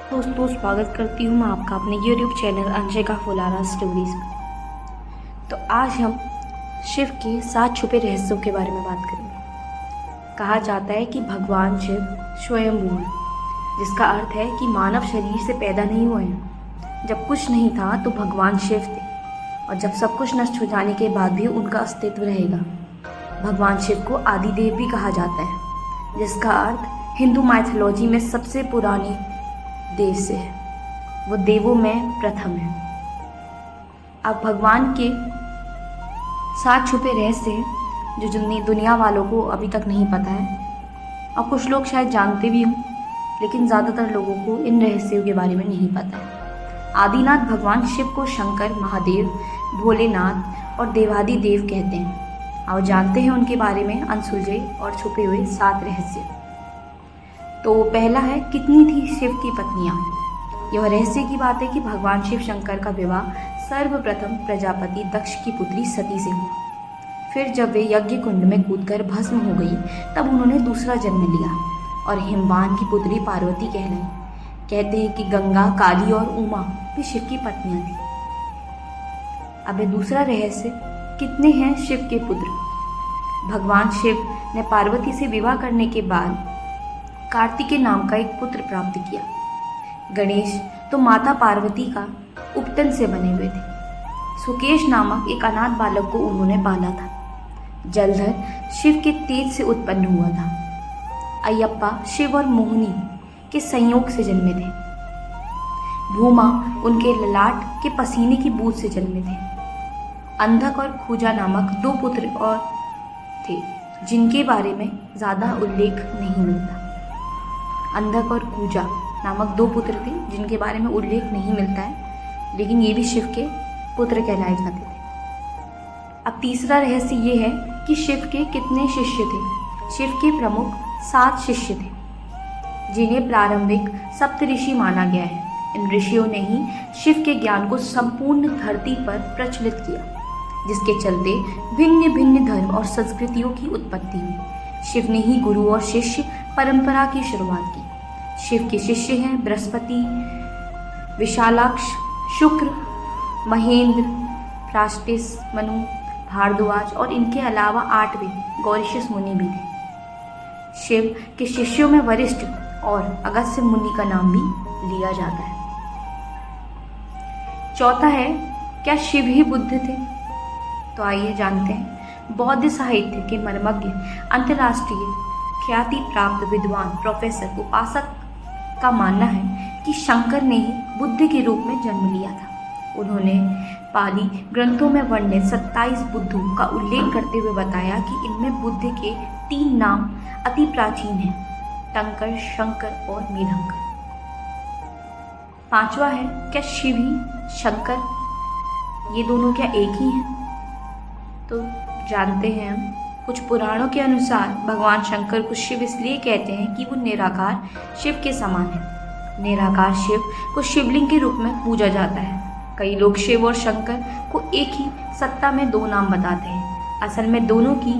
दोस्तों, स्वागत करती हूँ मैं आपका अपने YouTube channel Anshika Phulara stories में। तो आज हम शिव के 7 छुपे रहस्यों के बारे में बात करेंगे। कहा जाता है कि भगवान शिव स्वयंभू है, जिसका अर्थ है कि मानव शरीर से पैदा नहीं हुए हैं। जब कुछ नहीं था तो भगवान शिव थे, और जब सब कुछ नष्ट हो जाने के बाद भी उनका अस्तित्व रहेगा। भगवान शिव को आदिदेव भी कहा जाता है, जिसका अर्थ हिंदू माइथोलॉजी में सबसे पुरानी देव से है। वो देवों में प्रथम है। अब भगवान के 7 छुपे रहस्य हैं जो दुनिया वालों को अभी तक नहीं पता है, और कुछ लोग शायद जानते भी हों, लेकिन ज़्यादातर लोगों को इन रहस्यों के बारे में नहीं पता है। आदिनाथ भगवान शिव को शंकर, महादेव, भोलेनाथ और देवादिदेव कहते हैं। और जानते हैं उनके बारे में अनसुलझे और छुपे हुए 7 रहस्य। तो पहला है, कितनी थी शिव की पत्नियां। यह रहस्य की बात है कि भगवान शिव शंकर का विवाह सर्वप्रथम प्रजापति दक्ष की पुत्री सती से हुआ। फिर जब वे यज्ञ कुंड में कूदकर भस्म हो गई, तब उन्होंने दूसरा जन्म लिया और हिमवान की पुत्री पार्वती कहलाई। कहते हैं कि गंगा, काली और उमा भी शिव की पत्नियां थी। अब दूसरा रहस्य, कितने हैं शिव के पुत्र। भगवान शिव ने पार्वती से विवाह करने के बाद कार्तिकेय नाम का एक पुत्र प्राप्त किया। गणेश तो माता पार्वती का उपतन से बने हुए थे। सुकेश नामक एक अनाथ बालक को उन्होंने पाला था। जलधर शिव के तेज से उत्पन्न हुआ था। अयप्पा शिव और मोहिनी के संयोग से जन्मे थे। भूमा उनके ललाट के पसीने की बूंद से जन्मे थे। अंधक और खूजा नामक 2 पुत्र और थे, जिनके बारे में ज़्यादा उल्लेख नहीं मिलता। अंधक और कूजा नामक 2 पुत्र थे, जिनके बारे में उल्लेख नहीं मिलता है, लेकिन ये भी शिव के पुत्र कहलाए जाते थे। अब तीसरा रहस्य ये है कि शिव के कितने शिष्य थे। शिव के प्रमुख 7 शिष्य थे, जिन्हें प्रारंभिक सप्तऋषि माना गया है। इन ऋषियों ने ही शिव के ज्ञान को संपूर्ण धरती पर प्रचलित किया, जिसके चलते भिन्न भिन्न धर्म और संस्कृतियों की उत्पत्ति हुई। शिव ने ही गुरु और शिष्य परंपरा की शुरुआत की। शिव के शिष्य हैं बृहस्पति, विशालाक्ष, शुक्र, महेंद्र, प्राष्टिस, मनु, भारद्वाज और इनके अलावा 8वें गौरीशस मुनि भी थे। शिव के शिष्यों में वरिष्ठ और अगस्त्य मुनि का नाम भी लिया जाता है। चौथा है, क्या शिव ही बुद्ध थे। तो आइए जानते हैं। बौद्ध साहित्य के मर्मज्ञ, अंतर्राष्ट्रीय ख्याति प्राप्त विद्वान प्रोफेसर उपासक का मानना है कि शंकर ने ही बुद्ध के रूप में जन्म लिया था। उन्होंने पाली ग्रंथों में वर्णित 27 बुद्धों का उल्लेख करते हुए बताया कि इनमें बुद्ध के 3 नाम अति प्राचीन हैं, टंकर, शंकर और मेढंकर। 5वां है, क्या शिव ही शंकर, ये दोनों क्या एक ही हैं। तो जानते हैं हम, कुछ पुराणों के अनुसार भगवान शंकर को शिव इसलिए कहते हैं कि वो निराकार शिव के समान है। निराकार शिव को शिवलिंग के रूप में पूजा जाता है। कई लोग शिव और शंकर को एक ही सत्ता में 2 नाम बताते हैं। असल में दोनों की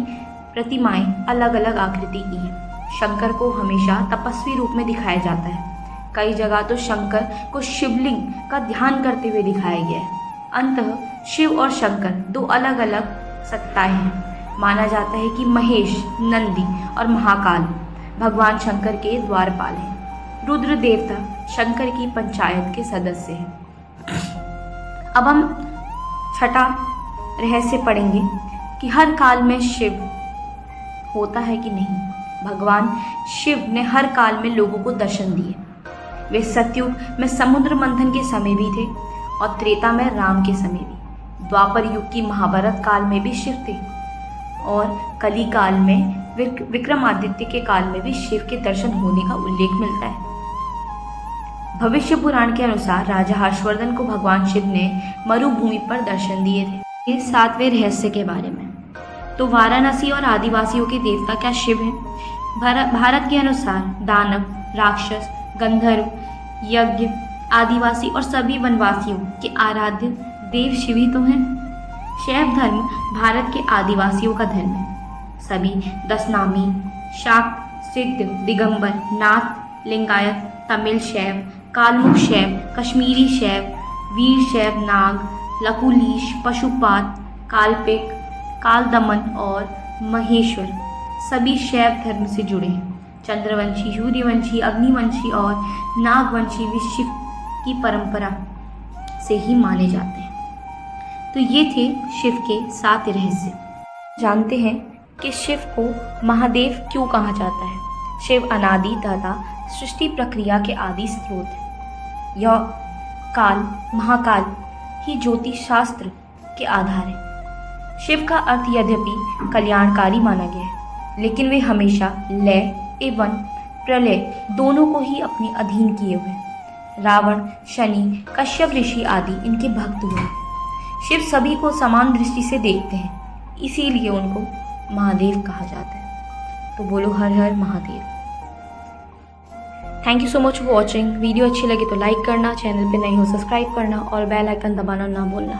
प्रतिमाएं अलग अलग आकृति की हैं। शंकर को हमेशा तपस्वी रूप में दिखाया जाता है। कई जगह तो शंकर को शिवलिंग का ध्यान करते हुए दिखाया गया है। अंततः शिव और शंकर 2 अलग अलग सत्ताएं हैं। माना जाता है कि महेश, नंदी और महाकाल भगवान शंकर के द्वारपाल हैं। रुद्र देवता शंकर की पंचायत के सदस्य हैं। अब हम 6ठा रहस्य पढ़ेंगे कि हर काल में शिव होता है कि नहीं। भगवान शिव ने हर काल में लोगों को दर्शन दिए। वे सतयुग में समुद्र मंथन के समय भी थे और त्रेता में राम के समय भी। द्वापर युग की महाभारत काल में भी शिव थे, और कली काल में विक्रमादित्य के काल में भी शिव के दर्शन होने का उल्लेख मिलता है। भविष्य पुराण के अनुसार राजा हर्षवर्धन को भगवान शिव ने मरुभूमि पर दर्शन दिए थे। ये 7वें रहस्य के बारे में। तो वाराणसी और आदिवासियों के देवता क्या शिव हैं। भारत के अनुसार दानव, राक्षस, गंधर्व, यज्ञ, आदिवासी और सभी वनवासियों के आराध्य देव शिव ही तो हैं। शैव धर्म भारत के आदिवासियों का धर्म है। सभी 10 नामी, शाक्त, सिद्ध, दिगंबर, नाथ, लिंगायत, तमिल, शैव, कालमुख शैव, कश्मीरी शैव, वीर शैव, नाग, लकुलीश, पशुपात, काल्पिक, कालदमन और महेश्वर सभी शैव धर्म से जुड़े हैं। चंद्रवंशी, सूर्यवंशी, अग्निवंशी और नागवंशी भी शिव की परंपरा से ही माने जाते हैं। तो ये थे शिव के 7 रहस्य। जानते हैं कि शिव को महादेव क्यों कहा जाता है। शिव अनादि तथा सृष्टि प्रक्रिया के आदि स्रोत है। यह काल, महाकाल ही ज्योतिष शास्त्र के आधार है। शिव का अर्थ यद्यपि कल्याणकारी माना गया है, लेकिन वे हमेशा लय एवं प्रलय दोनों को ही अपने अधीन किए हुए। रावण, शनि, कश्यप ऋषि आदि इनके भक्त हुए। शिव सभी को समान दृष्टि से देखते हैं, इसीलिए उनको महादेव कहा जाता है। तो बोलो हर हर Mahadev. Thank you so much for watching. Video अच्छी लगी तो लाइक करना, चैनल पे नए हो सब्सक्राइब करना और बेल आइकन दबाना ना भूलना।